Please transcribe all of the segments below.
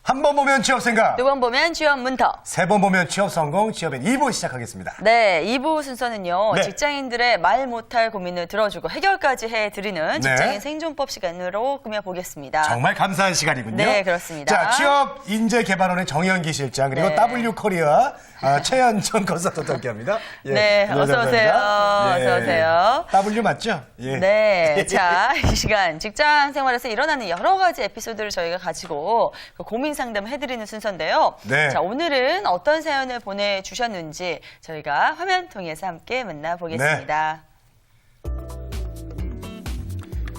한 번 보면 취업 생각. 두 번 보면 취업 문터. 세 번 보면 취업 성공, 취업엔 2부 시작하겠습니다. 네, 2부 순서는요. 네. 직장인들의 말 못할 고민을 들어주고 해결까지 해드리는 직장인 생존법 시간으로 꾸며보겠습니다. 정말 감사한 시간이군요. 네, 그렇습니다. 자, 취업인재개발원의 정영기 실장, 그리고 네. W코리아 최현정 컨설턴트 함께합니다. 예, 네, 안녕하세요. 어서 오세요. 감사합니다. 어서 오세요. W 맞죠? 예. 네, 자, 이 시간 직장 생활에서 일어나는 여러 가지 에피소드를 저희가 가지고 고민 상담을 해드리는 순서인데요. 네. 자, 오늘은 어떤 사연을 보내주셨는지 저희가 화면 통해서 함께 만나보겠습니다.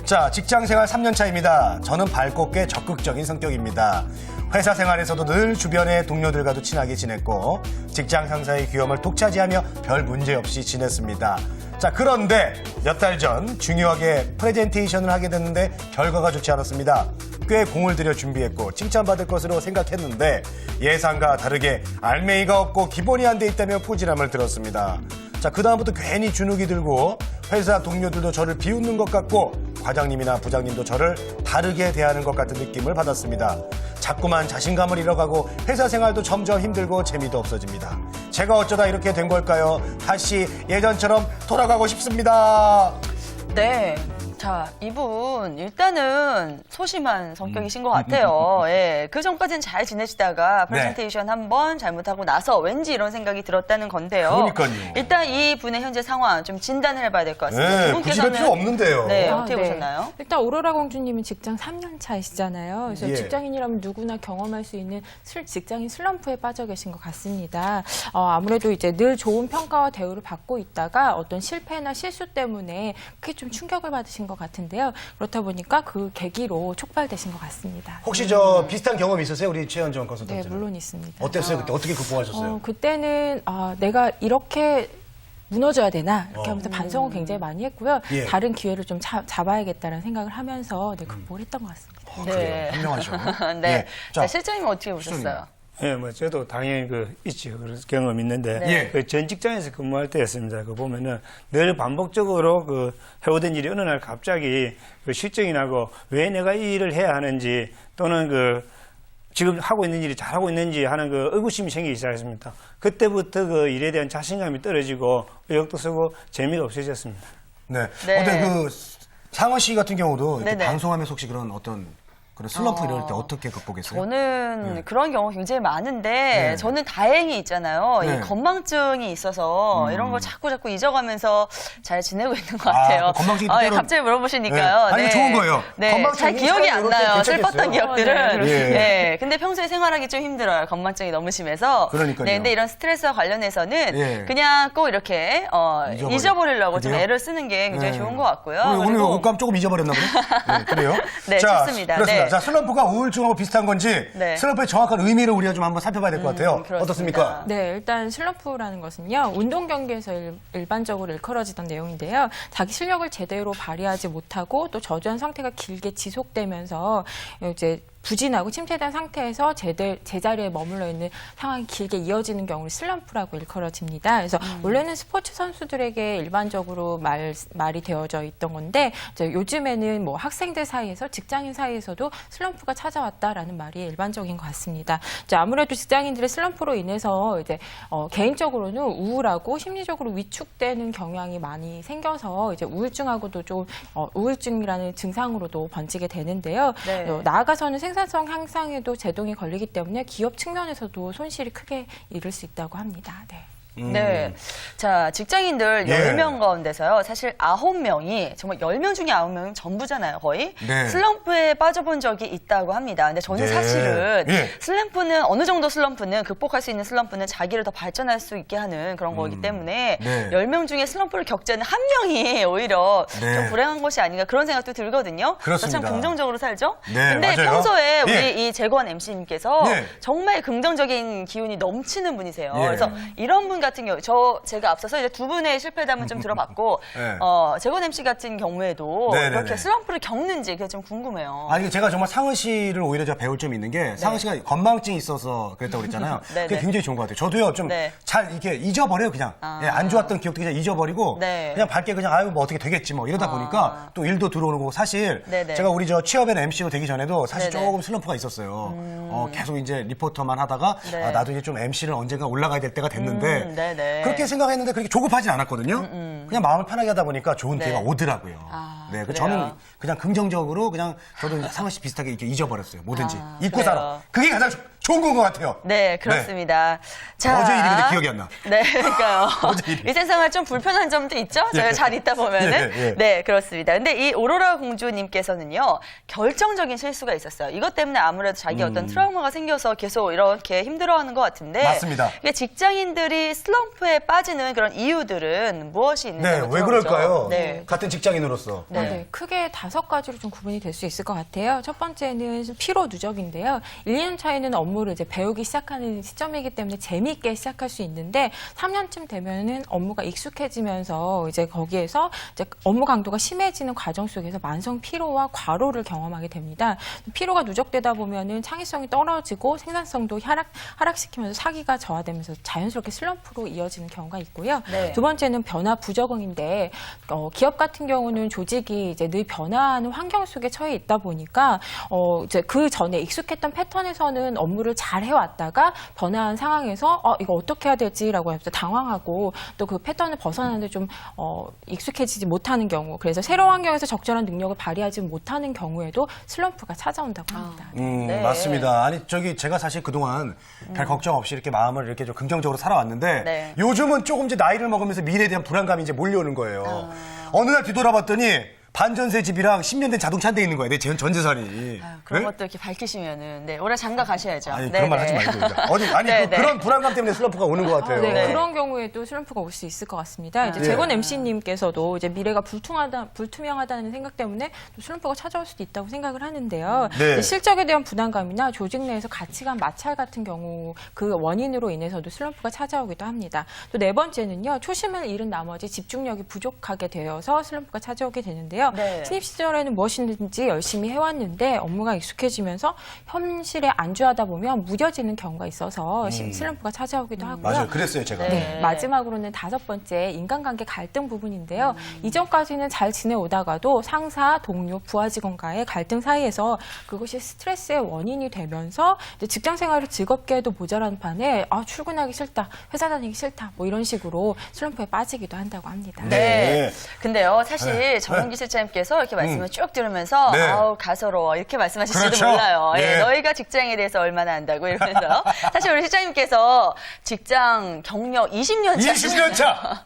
자, 직장생활 3년 차입니다. 저는 밝고 꽤 적극적인 성격입니다. 회사 생활에서도 늘 주변의 동료들과도 친하게 지냈고 직장 상사의 귀염을 독차지하며 별 문제 없이 지냈습니다. 자, 그런데 몇 달 전 중요하게 프레젠테이션을 하게 됐는데 결과가 좋지 않았습니다. 꽤 공을 들여 준비했고 칭찬받을 것으로 생각했는데 예상과 다르게 알맹이가 없고 기본이 안 돼 있다며 꾸지람을 들었습니다. 자, 그다음부터 괜히 주눅이 들고 회사 동료들도 저를 비웃는 것 같고 과장님이나 부장님도 저를 다르게 대하는 것 같은 느낌을 받았습니다. 자꾸만 자신감을 잃어가고 회사 생활도 점점 힘들고 재미도 없어집니다. 제가 어쩌다 이렇게 된 걸까요? 다시 예전처럼 돌아가고 싶습니다. 네. 자, 이분 일단은 소심한 성격이신 것 같아요. 예, 그 전까지는 잘 지내시다가 프레젠테이션 한 번 잘못하고 나서 왠지 이런 생각이 들었다는 건데요. 그러니까요. 일단 이 분의 현재 상황 좀 진단을 해봐야 될 것 같습니다. 네, 두 굳이 할 필요 없는데요. 네, 아, 어떻게 네. 보셨나요? 일단 오로라 공주님은 직장 3년 차이시잖아요. 그래서 예. 직장인이라면 누구나 경험할 수 있는 직장인 슬럼프에 빠져 계신 것 같습니다. 아무래도 이제 늘 좋은 평가와 대우를 받고 있다가 어떤 실패나 실수 때문에 크게 좀 충격을 받으신 것 같은데요. 그렇다 보니까 그 계기로 촉발되신 것 같습니다. 혹시 저 비슷한 경험 있으세요? 우리 최현정 네, 컨설턴트. 물론 있습니다. 어땠어요? 그때 어떻게 극복하셨어요? 그때는 내가 이렇게 무너져야 되나 이렇게 하면서 반성을 굉장히 많이 했고요. 예. 다른 기회를 좀 잡아야겠다는 생각을 하면서 극복을 했던 것 같습니다. 네. 그래요. 현명하죠. 네. 예. 자, 실장님은 어떻게 보셨어요? 예, 뭐 저도 당연히 있지 그런 경험 있는데 네. 전 직장에서 근무할 때였습니다. 보면은 늘 반복적으로 해오던 일이 어느 날 갑자기 실정이 나고 왜 내가 이 일을 해야 하는지 또는 지금 하고 있는 일이 잘하고 있는지 하는 의구심이 생기기 시작했습니다. 그때부터 일에 대한 자신감이 떨어지고 의욕도 쓰고 재미가 없어졌습니다. 네. 네. 어때 상원 씨 같은 경우도 이렇게 네네. 방송하면서 혹시 그런 어떤 그런 슬럼프 이럴 때 어떻게 극복했어요? 저는 그런 경우 굉장히 많은데 네. 저는 다행히 있잖아요. 네. 이 건망증이 있어서 이런 걸 자꾸 잊어가면서 잘 지내고 있는 것 같아요. 그 건망증이 예, 때론- 갑자기 물어보시니까요. 네. 아니, 좋은 거예요. 네, 건망증이 잘 기억이 안 이럴 때 나요. 괜찮겠어요. 슬펐던 기억들은. 네. 네. 근데 평소에 생활하기 좀 힘들어요. 건망증이 너무 심해서. 그러니까요. 네, 근데 이런 스트레스와 관련해서는 예. 그냥 꼭 이렇게 잊어버리려고 좀 그래요? 애를 쓰는 게 굉장히 네. 좋은 것 같고요. 오늘 그리고- 옷감 조금 잊어버렸나 보네. 네, 그래요? 네, 좋습니다. 그렇습니다. 네. 자, 슬럼프가 우울증하고 비슷한 건지 네. 슬럼프의 정확한 의미를 우리가 좀 한번 살펴봐야 될 것 같아요. 그렇습니다. 어떻습니까? 네, 일단 슬럼프라는 것은요, 운동 경기에서 일반적으로 일컬어지던 내용인데요. 자기 실력을 제대로 발휘하지 못하고 또 저조한 상태가 길게 지속되면서 이제 부진하고 침체된 상태에서 제자리에 머물러 있는 상황이 길게 이어지는 경우를 슬럼프라고 일컬어집니다. 그래서 원래는 스포츠 선수들에게 일반적으로 말이 되어져 있던 건데 이제 요즘에는 뭐 학생들 사이에서 직장인 사이에서도 슬럼프가 찾아왔다라는 말이 일반적인 것 같습니다. 이제 아무래도 직장인들의 슬럼프로 인해서 이제 개인적으로는 우울하고 심리적으로 위축되는 경향이 많이 생겨서 이제 우울증하고도 좀 우울증이라는 증상으로도 번지게 되는데요. 네. 나아가서는 생산성 향상에도 제동이 걸리기 때문에 기업 측면에서도 손실이 크게 이를 수 있다고 합니다. 네. 네. 자, 직장인들 예. 10명 가운데서요. 사실 9명이, 정말 10명 중에 9명은 전부잖아요, 거의. 네. 슬럼프에 빠져본 적이 있다고 합니다. 근데 저는 네. 사실은 예. 슬럼프는, 어느 정도 슬럼프는, 극복할 수 있는 슬럼프는 자기를 더 발전할 수 있게 하는 그런 거기 때문에 네. 10명 중에 슬럼프를 겪지 않는 한 명이 오히려 네. 좀 불행한 것이 아닌가 그런 생각도 들거든요. 그래서 참 그렇습니다. 긍정적으로 살죠. 네, 근데 맞아요. 평소에 우리 예. 이 재권 MC님께서 예. 정말 긍정적인 기운이 넘치는 분이세요. 예. 그래서 이런 분 분 같은 경우, 제가 앞서서 이제 두 분의 실패담은 좀 들어봤고, 네. 재건 MC 같은 경우에도 네네네. 이렇게 슬럼프를 겪는지 그게 좀 궁금해요. 아니 제가 정말 상은 씨를 오히려 제가 배울 점이 있는 게 상은 씨가 건망증이 있어서 그랬다고 그랬잖아요. 네, 그게 네. 굉장히 좋은 것 같아요. 저도요 좀 네. 잘 이렇게 잊어버려요 그냥. 아. 예, 안 좋았던 기억도 그냥 잊어버리고 네. 그냥 밝게 그냥 아유 뭐 어떻게 되겠지 뭐 이러다 보니까 또 일도 들어오고 사실 네네. 제가 우리 저 취업엔 MC로 되기 전에도 사실 네네. 조금 슬럼프가 있었어요. 계속 이제 리포터만 하다가 네. 아, 나도 이제 좀 MC를 언젠가 올라가야 될 때가 됐는데 네네. 그렇게 생각했는데 그렇게 조급하진 않았거든요. 그냥 마음을 편하게 하다 보니까 좋은 네. 기회가 오더라고요. 아, 네, 그 그래요? 저는 그냥 긍정적으로 그냥 저도 상은 씨 비슷하게 이렇게 잊어버렸어요. 뭐든지 아, 잊고 그래요. 살아. 그게 가장 좋은 건 것 같아요. 네, 그렇습니다. 자, 어제 일이 근데 기억이 안 나. 네, 그러니까요. 어제 일이. 일상생활 좀 불편한 점도 있죠? 저희가 예. 잘 있다 보면은. 예, 예. 네, 그렇습니다. 근데 이 오로라 공주님께서는요, 결정적인 실수가 있었어요. 이것 때문에 아무래도 자기 어떤 트라우마가 생겨서 계속 이렇게 힘들어하는 것 같은데. 맞습니다. 이게 직장인들이 슬럼프에 빠지는 그런 이유들은 무엇이 있는지. 네, 왜 그럴까요? 네. 같은 직장인으로서. 네. 네, 크게 5가지로 좀 구분이 될 수 있을 것 같아요. 첫 번째는 피로 누적인데요. 1, 2년 차이는 업무를 이제 배우기 시작하는 시점이기 때문에 재미있게 시작할 수 있는데 3년쯤 되면은 업무가 익숙해지면서 이제 거기에서 이제 업무 강도가 심해지는 과정 속에서 만성 피로와 과로를 경험하게 됩니다. 피로가 누적되다 보면은 창의성이 떨어지고 생산성도 하락시키면서 사기가 저하되면서 자연스럽게 슬럼프로 이어지는 경우가 있고요. 네. 두 번째는 변화 부적응인데 기업 같은 경우는 조직이 이제 늘 변화하는 환경 속에 처해 있다 보니까 이제 그 전에 익숙했던 패턴에서는 업무를 잘 해왔다가 변화한 상황에서 이거 어떻게 해야 되지라고 해서 당황하고 또 그 패턴을 벗어나는데 좀 익숙해지지 못하는 경우, 그래서 새로운 환경에서 적절한 능력을 발휘하지 못하는 경우에도 슬럼프가 찾아온다고 합니다. 네. 맞습니다. 아니, 제가 사실 그동안 별 걱정 없이 이렇게 마음을 이렇게 좀 긍정적으로 살아왔는데 네. 요즘은 조금 이제 나이를 먹으면서 미래에 대한 불안감이 이제 몰려오는 거예요. 어느 날 뒤돌아봤더니 반전세 집이랑 10년 된 자동차 한 대 있는 거야. 내 전 재산이. 아유, 그런 네? 것도 이렇게 밝히시면은, 네, 올해 장가 가셔야죠. 아니, 네, 그런 말 네. 하지 말고. 아니, 네, 그, 네. 그런 불안감 때문에 슬럼프가 오는 것 같아요. 네, 네. 그런 경우에도 슬럼프가 올 수 있을 것 같습니다. 이제 예. 재건 MC님께서도 이제 미래가 불투명하다는 생각 때문에 또 슬럼프가 찾아올 수도 있다고 생각을 하는데요. 네. 이제 실적에 대한 부담감이나 조직 내에서 가치관 마찰 같은 경우 그 원인으로 인해서도 슬럼프가 찾아오기도 합니다. 또 네 번째는요, 초심을 잃은 나머지 집중력이 부족하게 되어서 슬럼프가 찾아오게 되는데요. 네. 신입 시절에는 무엇이든지 열심히 해왔는데 업무가 익숙해지면서 현실에 안주하다 보면 무뎌지는 경우가 있어서 슬럼프가 찾아오기도 하고요. 맞아요. 그랬어요, 제가. 네, 마지막으로는 5번째 인간관계 갈등 부분인데요. 이전까지는 잘 지내오다가도 상사, 동료, 부하 직원과의 갈등 사이에서 그것이 스트레스의 원인이 되면서 이제 직장 생활을 즐겁게 해도 모자란 판에 출근하기 싫다, 회사 다니기 싫다, 뭐 이런 식으로 슬럼프에 빠지기도 한다고 합니다. 네. 네. 근데요, 사실 정은기 실장님께서 이렇게 말씀을 쭉 들으면서 네. 아우 가서로워 이렇게 말씀하실지도 그렇죠. 몰라요. 예, 네. 너희가 직장에 대해서 얼마나 안다고 이러면서 사실 우리 실장님께서 직장 경력 20년 차 20년 차!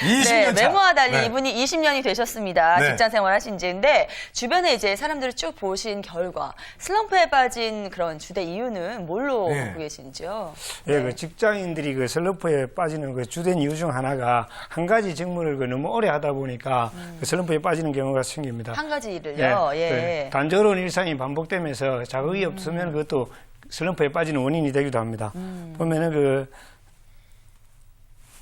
20년 네, 차! 메모와 달리 네. 이분이 20년이 되셨습니다. 네. 직장 생활 하신 지. 근데 주변에 이제 사람들을 쭉 보신 결과 슬럼프에 빠진 그런 주된 이유는 뭘로 네. 보고 계신지요? 예, 그 직장인들이 그 슬럼프에 빠지는 그 주된 이유 중 하나가 한 가지 직무를 너무 오래 하다 보니까 그 슬럼프에 빠지는 경우가 생깁니다. 한 가지 일을요. 예. 단조로운 일상이 반복되면서 자극이 없으면 그것도 슬럼프에 빠지는 원인이 되기도 합니다. 보면은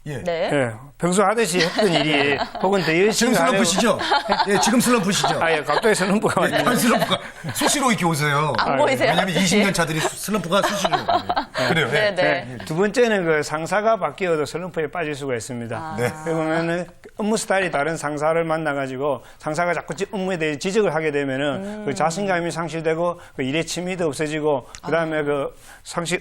예. 네. 평소 하듯이 했던 일이 혹은 더 열심히 지금 슬럼프시죠? 예, 지금 슬럼프시죠? 갑자기 슬럼프가 예, 왔네요. 슬럼프가 수시로 이렇게 오세요. 안 보이세요? 왜냐면 20년 차들이 슬럼프가 수시로 오거든요. 그래요. 네, 예. 네. 두 번째는 그 상사가 바뀌어도 슬럼프에 빠질 수가 있습니다. 네. 그러면은 업무 스타일이 다른 상사를 만나가지고 상사가 자꾸 업무에 대해 지적을 하게 되면은 그 자신감이 상실되고 그 일의 취미도 없어지고 그다음에 그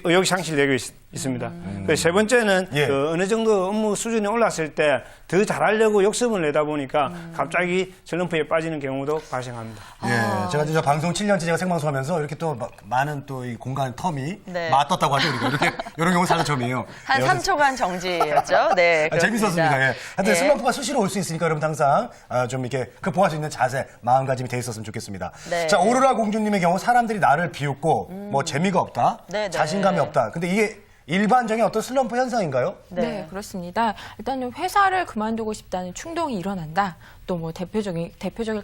의욕이 상실되고 있습니다. 세 번째는 예. 그 어느 정도 업무 수준이 올랐을 때 더 잘하려고 욕심을 내다 보니까 갑자기 슬럼프에 빠지는 경우도 발생합니다. 예, 제가 이제 방송 7년째 제가 생방송하면서 이렇게 또 많은 또 이 공간 텀이 네. 맞떴다고 하죠. 우리가 이렇게 이런 경우 사는 처음이에요. 한 예, 3초간 정지였죠. 네. 아, 재밌었습니다. 예. 하여튼 예. 슬럼프가 수시로 올 수 있으니까 여러분 항상 좀 이렇게 극복할 수 있는 자세, 마음가짐이 돼 있었으면 좋겠습니다. 네. 자, 오로라 공주님의 경우 사람들이 나를 비웃고 뭐 재미가 없다, 네, 네. 자신감이 없다. 근데 이게 일반적인 어떤 슬럼프 현상인가요? 네, 그렇습니다. 일단은 회사를 그만두고 싶다는 충동이 일어난다. 또 뭐 대표적일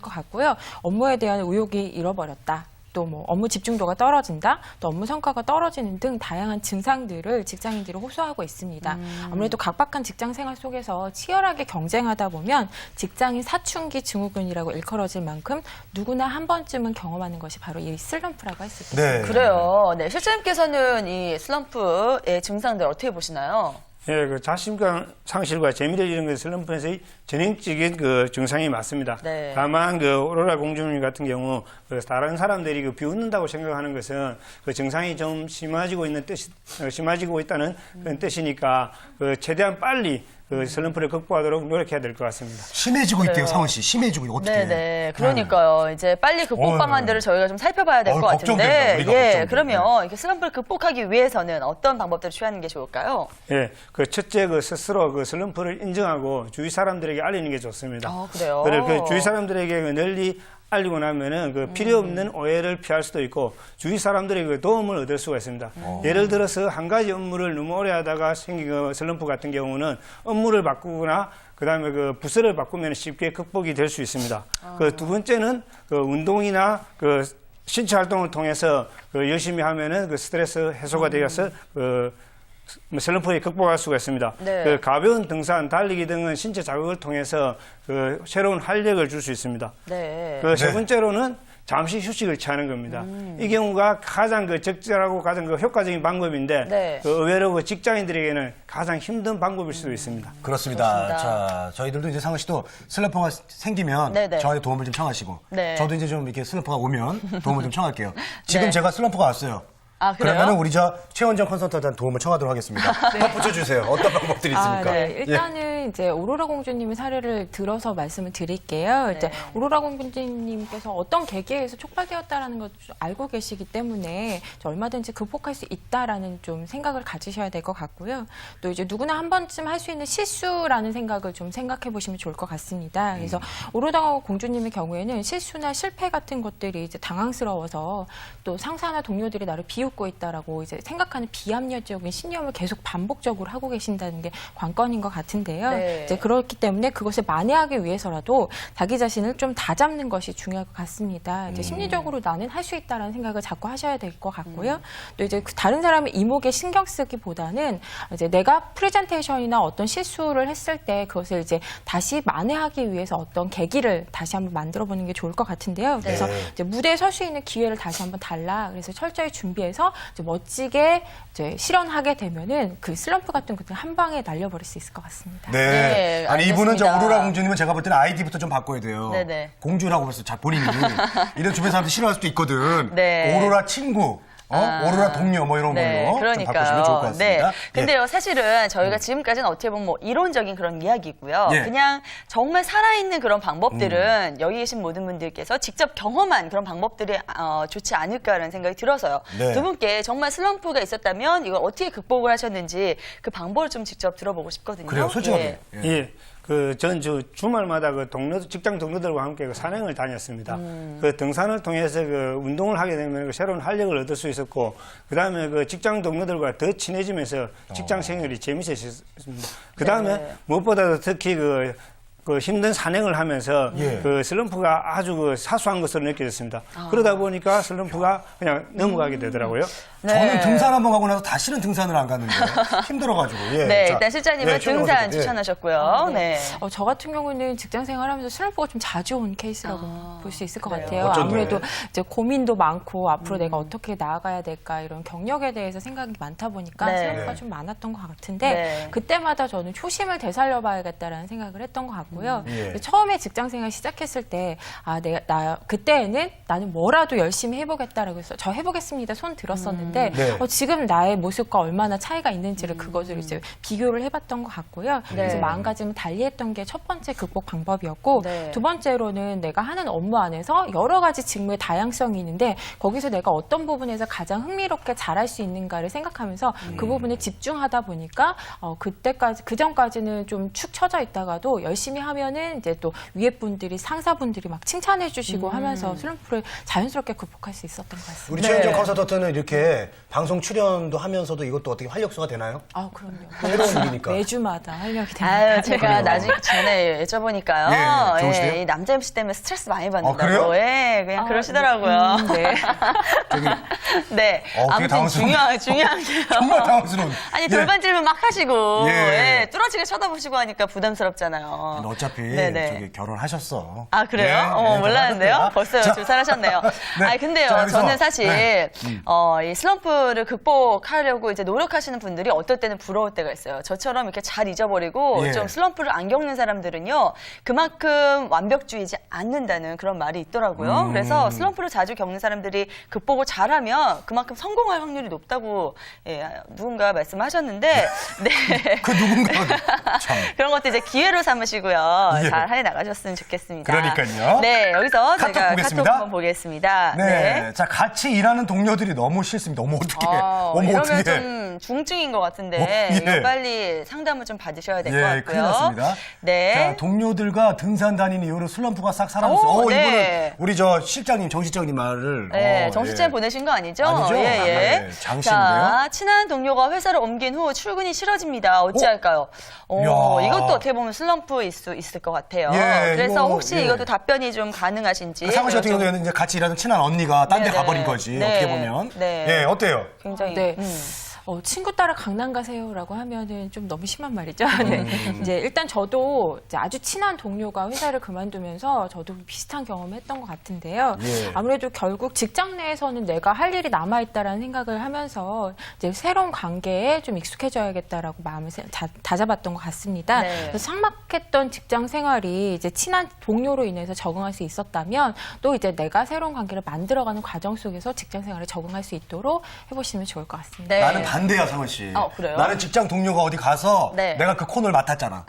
것 같고요. 업무에 대한 의욕이 잃어버렸다. 또 뭐 업무 집중도가 떨어진다, 또 업무 성과가 떨어지는 등 다양한 증상들을 직장인들이 호소하고 있습니다. 아무래도 각박한 직장 생활 속에서 치열하게 경쟁하다 보면 직장인 사춘기 증후군이라고 일컬어질 만큼 누구나 한 번쯤은 경험하는 것이 바로 이 슬럼프라고 할 수 있습니다. 네. 그래요. 네, 실장님께서는 이 슬럼프의 증상들 어떻게 보시나요? 예, 그 자신감 상실과 재미를 잃은 그 슬럼프에서의 전형적인 그 증상이 맞습니다. 네. 다만 그 오로라 공주님 같은 경우 그 다른 사람들이 그 비웃는다고 생각하는 것은 그 증상이 좀 심해지고 있다는 그런 뜻이니까 그 최대한 빨리 그 슬럼프를 극복하도록 노력해야 될 것 같습니다. 심해지고 있대요, 상원 씨. 심해지고 어떻게? 네네. 그러니까요. 이제 빨리 극복 방안들을 저희가 좀 살펴봐야 될 것 걱정된다. 같은데. 우리가 예. 걱정돼. 그러면 이렇게 슬럼프를 극복하기 위해서는 어떤 방법들을 취하는 게 좋을까요? 예, 그 첫째 그 스스로 그 슬럼프를 인정하고 주위 사람들에게 알리는 게 좋습니다. 그래요? 그래, 그 주위 사람들에게 그 널리 알리고 나면은 그 필요 없는 오해를 피할 수도 있고 주위 사람들에게 그 도움을 얻을 수가 있습니다. 예를 들어서 한 가지 업무를 너무 오래 하다가 생긴 그 슬럼프 같은 경우는 업무를 바꾸거나 그다음에 그 부서를 바꾸면 쉽게 극복이 될 수 있습니다. 그 두 번째는 그 운동이나 그 신체 활동을 통해서 그 열심히 하면은 그 스트레스 해소가 되어서 그 슬럼프에 극복할 수가 있습니다. 네. 그 가벼운 등산, 달리기 등은 신체 자극을 통해서 그 새로운 활력을 줄 수 있습니다. 네. 그 세 번째로는 잠시 휴식을 취하는 겁니다. 이 경우가 가장 그 적절하고 가장 그 효과적인 방법인데 네. 그 의외로 그 직장인들에게는 가장 힘든 방법일 수도 있습니다. 그렇습니다. 그렇습니다. 자, 저희들도 이제 상원 씨도 슬럼프가 생기면 네네. 저한테 도움을 좀 청하시고, 네. 저도 이제 좀 이렇게 슬럼프가 오면 도움을 좀 청할게요. 지금 네. 제가 슬럼프가 왔어요. 아, 그래요? 그러면은 우리 저 최원정 컨설턴트한테 도움을 청하도록 하겠습니다. 덧붙여주세요. 어떤 방법들이 있습니까? 네. 일단은 이제 오로라 공주님의 사례를 들어서 말씀을 드릴게요. 이제 오로라 공주님께서 어떤 계기에서 촉발되었다라는 걸 알고 계시기 때문에 얼마든지 극복할 수 있다라는 좀 생각을 가지셔야 될 것 같고요. 또 이제 누구나 한 번쯤 할 수 있는 실수라는 생각을 좀 생각해 보시면 좋을 것 같습니다. 그래서 오로라 공주님의 경우에는 실수나 실패 같은 것들이 이제 당황스러워서 또 상사나 동료들이 나를 비웃고 있다라고 이제 생각하는 비합리적인 신념을 계속 반복적으로 하고 계신다는 게 관건인 것 같은데요. 네. 이제 그렇기 때문에 그것을 만회하기 위해서라도 자기 자신을 좀 다잡는 것이 중요할 것 같습니다. 이제 심리적으로 나는 할 수 있다라는 생각을 자꾸 하셔야 될 것 같고요. 또 이제 다른 사람의 이목에 신경 쓰기보다는 이제 내가 프레젠테이션이나 어떤 실수를 했을 때 그것을 이제 다시 만회하기 위해서 어떤 계기를 다시 한번 만들어 보는 게 좋을 것 같은데요. 그래서 이제 무대에 설 수 있는 기회를 다시 한번 달라. 그래서 철저히 준비해서 이제 멋지게 이제 실현하게 되면은 그 슬럼프 같은 것들 한 방에 날려버릴 수 있을 것 같습니다. 네. 네, 아니, 이분은 저 알겠습니다. 오로라 공주님은 제가 볼 때는 아이디부터 좀 바꿔야 돼요. 네네. 공주라고 벌써 자, 본인이. 이런 주변 사람들 싫어할 수도 있거든. 네. 오로라 친구, 오로라 동료 뭐 이런 네, 걸로 좀 바꾸시면 좋을 것 같습니다. 네. 예. 근데요, 사실은 저희가 지금까지는 어떻게 보면 뭐 이론적인 그런 이야기고요. 예. 그냥 정말 살아있는 그런 방법들은 여기 계신 모든 분들께서 직접 경험한 그런 방법들이 좋지 않을까라는 생각이 들어서요. 네. 두 분께 정말 슬럼프가 있었다면 이걸 어떻게 극복을 하셨는지 그 방법을 좀 직접 들어보고 싶거든요. 그래요, 솔직하게. 예. 예. 예. 그, 전 주말마다 그 직장 동료들과 함께 그 산행을 다녔습니다. 그 등산을 통해서 그 운동을 하게 되면 그 새로운 활력을 얻을 수 있었고, 그 다음에 그 직장 동료들과 더 친해지면서 직장 생활이 재밌었습니다. 그 다음에 네. 무엇보다도 특히 그 힘든 산행을 하면서 예. 그 슬럼프가 아주 그 사소한 것으로 느껴졌습니다. 그러다 보니까 슬럼프가 그냥 넘어가게 되더라고요. 저는 등산 한번 가고 나서 다시는 등산을 안 갔는데 힘들어가지고. 예. 네, 자, 일단 실장님은 네, 등산 예. 추천하셨고요. 네. 저 같은 경우는 직장 생활하면서 슬럼프가 좀 자주 온 케이스라고 볼 수 있을 것 그래요? 같아요. 어쩐데? 아무래도 이제 고민도 많고 앞으로 내가 어떻게 나아가야 될까 이런 경력에 대해서 생각이 많다 보니까 네. 슬럼프가 좀 많았던 것 같은데 네. 그때마다 저는 초심을 되살려봐야겠다라는 생각을 했던 것 같고요. 예. 처음에 직장 생활 시작했을 때 그때는 나는 뭐라도 열심히 해보겠다라고 해서 저 해보겠습니다 손 들었었는데 네. 지금 나의 모습과 얼마나 차이가 있는지를 그것을 이제 비교를 해봤던 것 같고요. 그래서 마음가짐을 달리했던 게 첫 번째 극복 방법이었고 네. 두 번째로는 내가 하는 업무 안에서 여러 가지 직무의 다양성이 있는데 거기서 내가 어떤 부분에서 가장 흥미롭게 잘할 수 있는가를 생각하면서 그 부분에 집중하다 보니까 그때까지 그 전까지는 좀 축 처져 있다가도 열심히 하면은 이제 또 위에 분들이 상사분들이 막 칭찬해 주시고 하면서 슬럼프를 자연스럽게 극복할 수 있었던 것 같습니다. 우리 최현정 컨설턴트는 이렇게 방송 출연도 하면서도 이것도 어떻게 활력소가 되나요? 아, 그럼요. 새로운 일이니까. 매주마다 활력이 됩니다. 아유, 제가 그래요. 나중에 전에 여쭤보니까요. 예, 좋으시대요? 이 남자 MC 때문에 스트레스 많이 받는다고. 그래요? 예, 그냥 그러시더라고요. 네. 되게 네. 아무튼 당황스러워. 중요한 게요. 정말 당황스러운. 아니, 돌발 질문 막 하시고, 예. 예, 뚫어지게 쳐다보시고 하니까 부담스럽잖아요. 어차피 네네. 저기 결혼하셨어. 아, 그래요? 예, 몰랐는데요? 결혼하셨구나. 벌써 자, 출산하셨네요. 네. 아니, 근데요, 자, 그래서, 저는 사실, 네. 이 슬럼프를 극복하려고 이제 노력하시는 분들이 어떨 때는 부러울 때가 있어요. 저처럼 이렇게 잘 잊어버리고 예. 좀 슬럼프를 안 겪는 사람들은요, 그만큼 완벽주의지 않는다는 그런 말이 있더라고요. 그래서 슬럼프를 자주 겪는 사람들이 극복을 잘하면 그만큼 성공할 확률이 높다고 예, 누군가 말씀하셨는데, 네. 그 누군가는 참. 그런 것도 이제 기회로 삼으시고요. 예. 잘 해나가셨으면 좋겠습니다. 그러니까요. 네, 여기서 카톡 제가 보겠습니다. 카톡 한번 보겠습니다. 네. 자, 같이 일하는 동료들이 너무 싫습니다. 어머, 어떡해. 어머, 이러면 어떡해. 좀 중증인 것 같은데 예. 이거 빨리 상담을 좀 받으셔야 될 것 예, 같고요. 큰일 났습니다. 네. 자, 동료들과 등산 다니는 이후로 슬럼프가 싹 사라졌어요. 오, 이거는 네. 우리 저 실장님, 정 실장님 말을. 네, 예. 정수채 보내신 거 아니죠? 아니죠? 예, 예. 네, 장신인데요. 자, 친한 동료가 회사를 옮긴 후 출근이 싫어집니다. 어찌할까요? 이야. 이것도 어떻게 보면 슬럼프일 수 있을 것 같아요. 예, 그래서 이거, 혹시 예. 이것도 답변이 좀 가능하신지. 그 상훈 씨 같은 좀 경우에는 이제 같이 일하는 친한 언니가 딴 데 네네. 가버린 거지. 네. 어떻게 보면. 네. 예, 어때요? 굉장히. 네. 친구 따라 강남 가세요라고 하면은 좀 너무 심한 말이죠. 네. 이제 일단 저도 이제 아주 친한 동료가 회사를 그만두면서 저도 비슷한 경험을 했던 것 같은데요. 예. 아무래도 결국 직장 내에서는 내가 할 일이 남아있다라는 생각을 하면서 이제 새로운 관계에 좀 익숙해져야겠다라고 마음을 다잡았던 것 같습니다. 네. 그래서 삭막했던 직장 생활이 이제 친한 동료로 인해서 적응할 수 있었다면 또 이제 내가 새로운 관계를 만들어가는 과정 속에서 직장 생활에 적응할 수 있도록 해보시면 좋을 것 같습니다. 네. 나는 반대야, 상훈 씨. 그래요? 나는 직장 동료가 어디 가서 네. 내가 그 코너를 맡았잖아.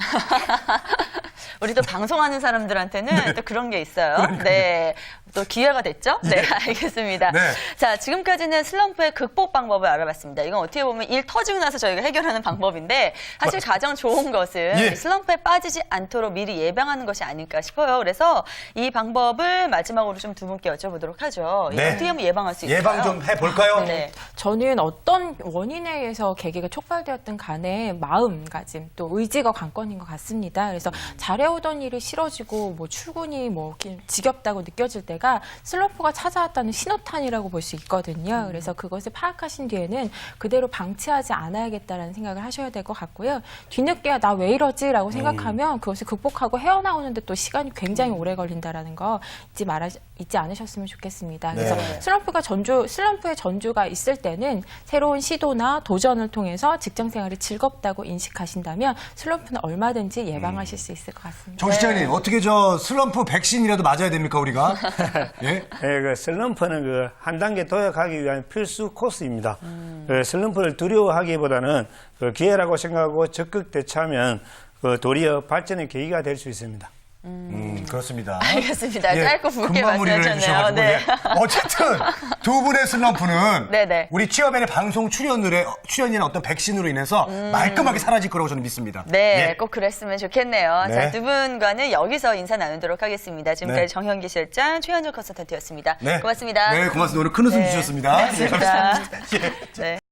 우리 또 방송하는 사람들한테는 또 그런 게 있어요. 네. 또 기회가 됐죠? 네, 알겠습니다. 네. 자, 지금까지는 슬럼프의 극복 방법을 알아봤습니다. 이건 어떻게 보면 일 터지고 나서 저희가 해결하는 방법인데 사실 가장 좋은 것은 예. 이 슬럼프에 빠지지 않도록 미리 예방하는 것이 아닐까 싶어요. 그래서 이 방법을 마지막으로 좀 두 분께 여쭤보도록 하죠. 이거 네. 어떻게 하면 예방할 수 있을까요? 예방 좀 해볼까요? 네. 저는 어떤 원인에 의해서 계기가 촉발되었든 간에 마음가짐 또 의지가 관건인 것 같습니다. 그래서 잘해오던 일이 싫어지고 뭐 출근이 뭐 지겹다고 느껴질 때가 슬럼프가 찾아왔다는 신호탄이라고 볼 수 있거든요. 그래서 그것을 파악하신 뒤에는 그대로 방치하지 않아야겠다라는 생각을 하셔야 될 것 같고요. 뒤늦게 나 왜 이러지라고 생각하면 그것을 극복하고 헤어나오는데 또 시간이 굉장히 오래 걸린다라는 거 잊지 않으셨으면 좋겠습니다. 그래서 네. 슬럼프의 전주가 있을 때는 새로운 시도나 도전을 통해서 직장 생활이 즐겁다고 인식하신다면 슬럼프는 얼마든지 예방하실 수 있을 것 같습니다. 정 실장님, 어떻게 저 슬럼프 백신이라도 맞아야 됩니까, 우리가? 예? 예, 그 슬럼프는 그 한 단계 도약하기 위한 필수 코스입니다. 그 슬럼프를 두려워하기보다는 그 기회라고 생각하고 적극 대처하면 그 도리어 발전의 계기가 될 수 있습니다. 그렇습니다. 알겠습니다. 짧고 굵게 금마무리를 말씀하셨네요. 해주셔가지고, 네. 예. 어쨌든 두 분의 슬럼프는 네네. 우리 취업연의 방송 출연이나 어떤 백신으로 인해서 말끔하게 사라질 거라고 저는 믿습니다. 네, 예. 꼭 그랬으면 좋겠네요. 네. 자, 두 분과는 여기서 인사 나누도록 하겠습니다. 지금까지 네. 정현기 실장, 최현정 컨설턴트였습니다. 네. 고맙습니다. 네, 고맙습니다. 오늘 큰 웃음 네. 주셨습니다. 고맙습니다. 예. 네.